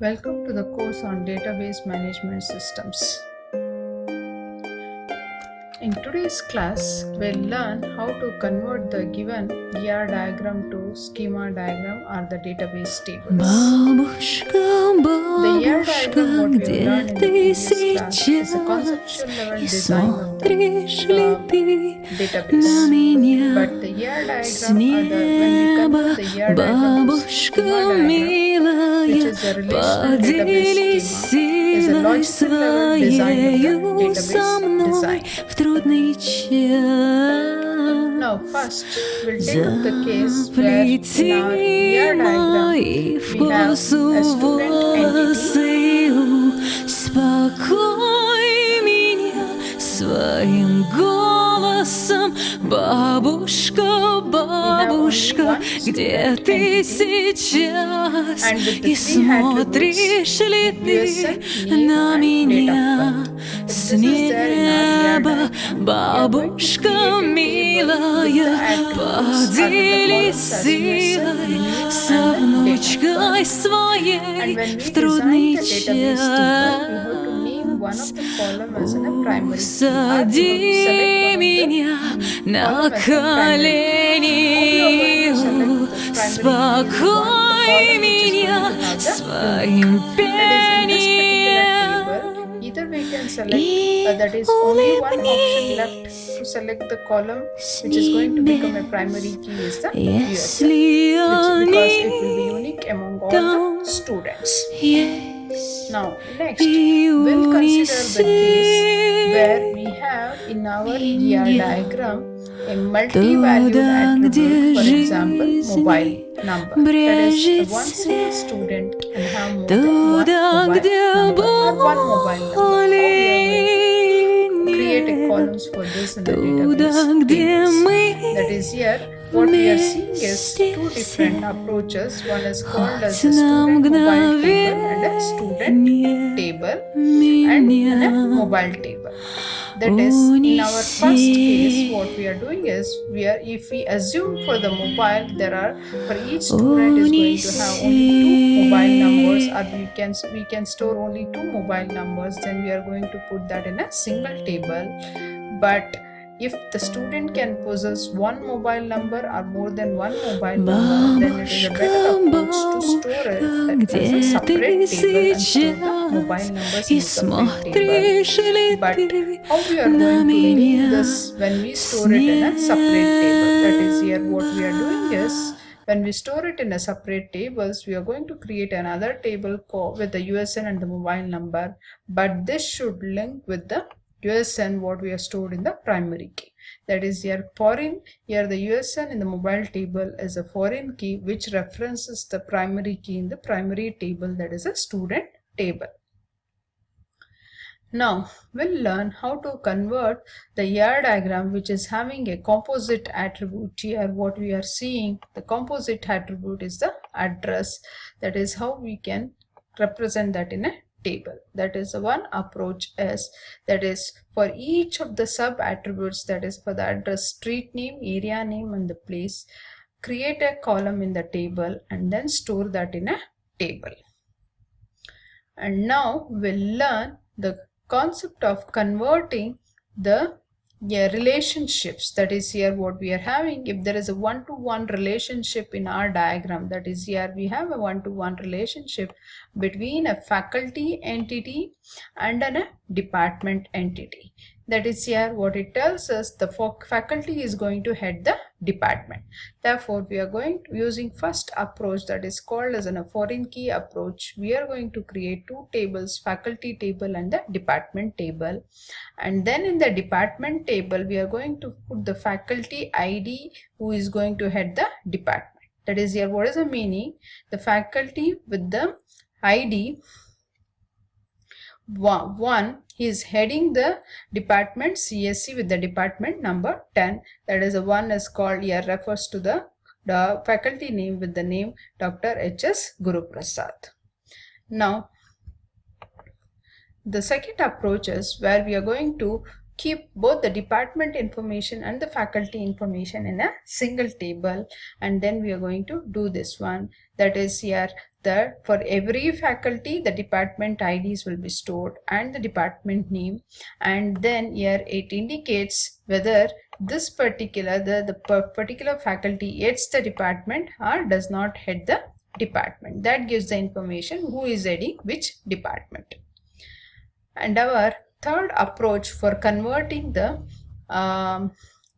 Welcome to the course on database management systems. In today's class, we'll learn how to convert the given ER diagram to schema diagram or the database tables. Бабушка, The ER diagram, what we где have learned in the ты previous class, is a сейчас? conceptual level И design of the смотришь ли ты на database. меня But the ER с diagram, when we неба? convert the ER diagram to schema Бабушка diagram, which милая, is a relational поделись database schema, is a силой logical level design of the своею со database мной design. в трудный час. Now first, we'll take up the case where in our ER diagram, we have a student entity. Успокой меня своим голосом, бабушка, бабушка, где ты сейчас? И смотришь ли ты на меня с неба, бабушка милая? Поделись силой со внучкой своей в трудный час. Усади меня на колени, успокой меня своим пением. Either we can select that is only one option left to select the column which is going to become a primary key is the USN, because it will be unique among all the students. Now next we'll consider the case where we have in our ER diagram a multi-valued attribute, for example mobile number, that is one single student and have more than one mobile number. How we are going to create a columns for this in the database tables. That is here what we are seeing is two different approaches. One is called as a student mobile table and a student table and a mobile table. That is, in our first case, what we are doing is, if we assume for the mobile, for each student is going to have only two mobile numbers, or we can store only two mobile numbers, then we are going to put that in a single table. But if the student can possess one mobile number or more than one mobile number, then it is a better approach to store it as a separate table and store the mobile numbers in a separate table. But how we are going to leave this when we store it in a separate table? That is here what we are doing is, when we store it in a separate tables, we are going to create another table with the USN and the mobile number, but this should link with the USN what we are stored in the primary key. That is here foreign, here the USN in the mobile table is a foreign key which references the primary key in the primary table, that is a student table. Now we'll learn how to convert the ER diagram which is having a composite attribute. Here what we are seeing, the composite attribute is the address. That is how we can represent that in a table. That is one approach is, that is for each of the sub attributes, that is for the address, street name, area name and the place, create a column in the table and then store that in a table. And now we'll learn the concept of converting the relationships. That is here what we are having, if there is a one-to-one relationship in our diagram, that is here we have a one-to-one relationship between a faculty entity and a department entity. That is here what it tells us, the faculty is going to head the department. Therefore we are going to using first approach, that is called as a foreign key approach. We are going to create two tables, faculty table and the department table, and then in the department table we are going to put the faculty ID who is going to head the department. That is here what is the meaning, the faculty with the ID 1, he is heading the department CSC with the department number 10. That is the one is called here, refers to the faculty name with the name Dr. H.S. Guru Prasad. Now the second approach is where we are going to keep both the department information and the faculty information in a single table, and then we are going to do this one, that is here that for every faculty the department IDs will be stored and the department name, and then here it indicates whether this particular particular faculty heads the department or does not head the department. That gives the information who is heading which department. And our third approach for converting the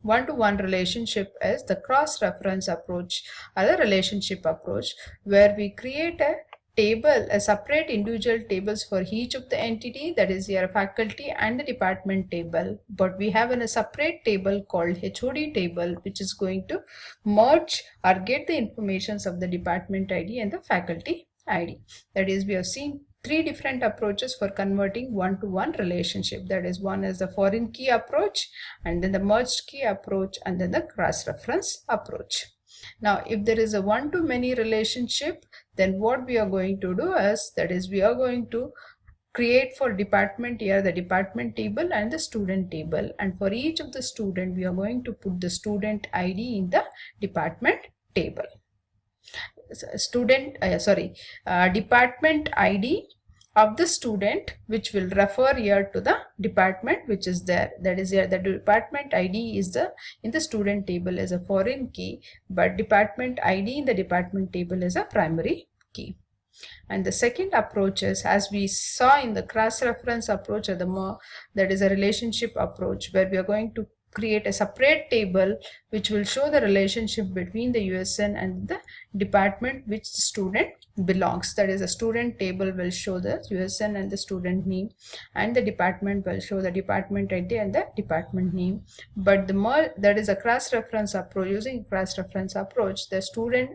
one-to-one relationship is the cross-reference approach or the relationship approach, where we create a table, a separate individual tables for each of the entity, that is your faculty and the department table, but we have a separate table called HOD table, which is going to merge or get the informations of the department ID and the faculty ID. That is, we have seen three different approaches for converting one-to-one relationship. That is, one is the foreign key approach, and then the merged key approach, and then the cross-reference approach. Now, if there is a one-to-many relationship, then what we are going to do is, that is, we are going to create for department here the department table and the student table, and for each of the student we are going to put the student ID in the department table. Department ID of the student, which will refer here to the department which is there. That is, here the department ID is in the student table as a foreign key, but department ID in the department table is a primary key. And the second approach is, as we saw in the cross-reference approach, or that is a relationship approach, where we are going to create a separate table which will show the relationship between the USN and the department which the student belongs. That is, a student table will show the USN and the student name, and the department will show the department ID and the department name. But that is a cross-reference approach. Using cross-reference approach, the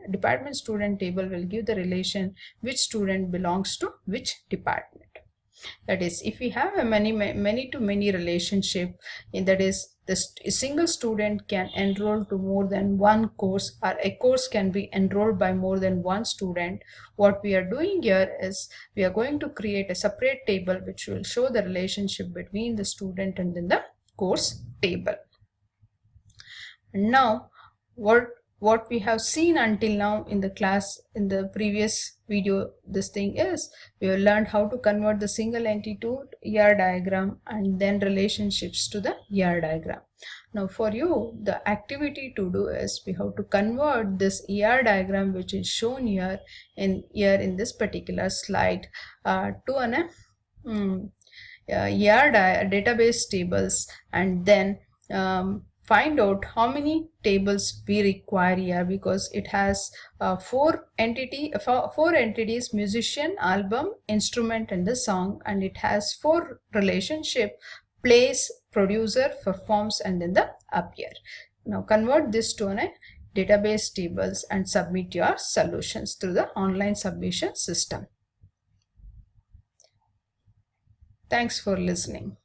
department student table will give the relation which student belongs to which department. That is, if we have a many-to-many relationship, that is, a single student can enroll to more than one course, or a course can be enrolled by more than one student. What we are doing here is, we are going to create a separate table which will show the relationship between the student and then the course table. And now, what we have seen until now in the class, in the previous video, this thing is, we have learned how to convert the single entity to ER diagram and then relationships to the ER diagram. Now for you, the activity to do is, we have to convert this ER diagram which is shown here in this particular slide to an ER database tables, and then find out how many tables we require here, because it has four entities: musician, album, instrument, and the song, and it has four relationship: plays, producer, performs, and then the appear. Now convert this to a database tables and submit your solutions through the online submission system. Thanks for listening.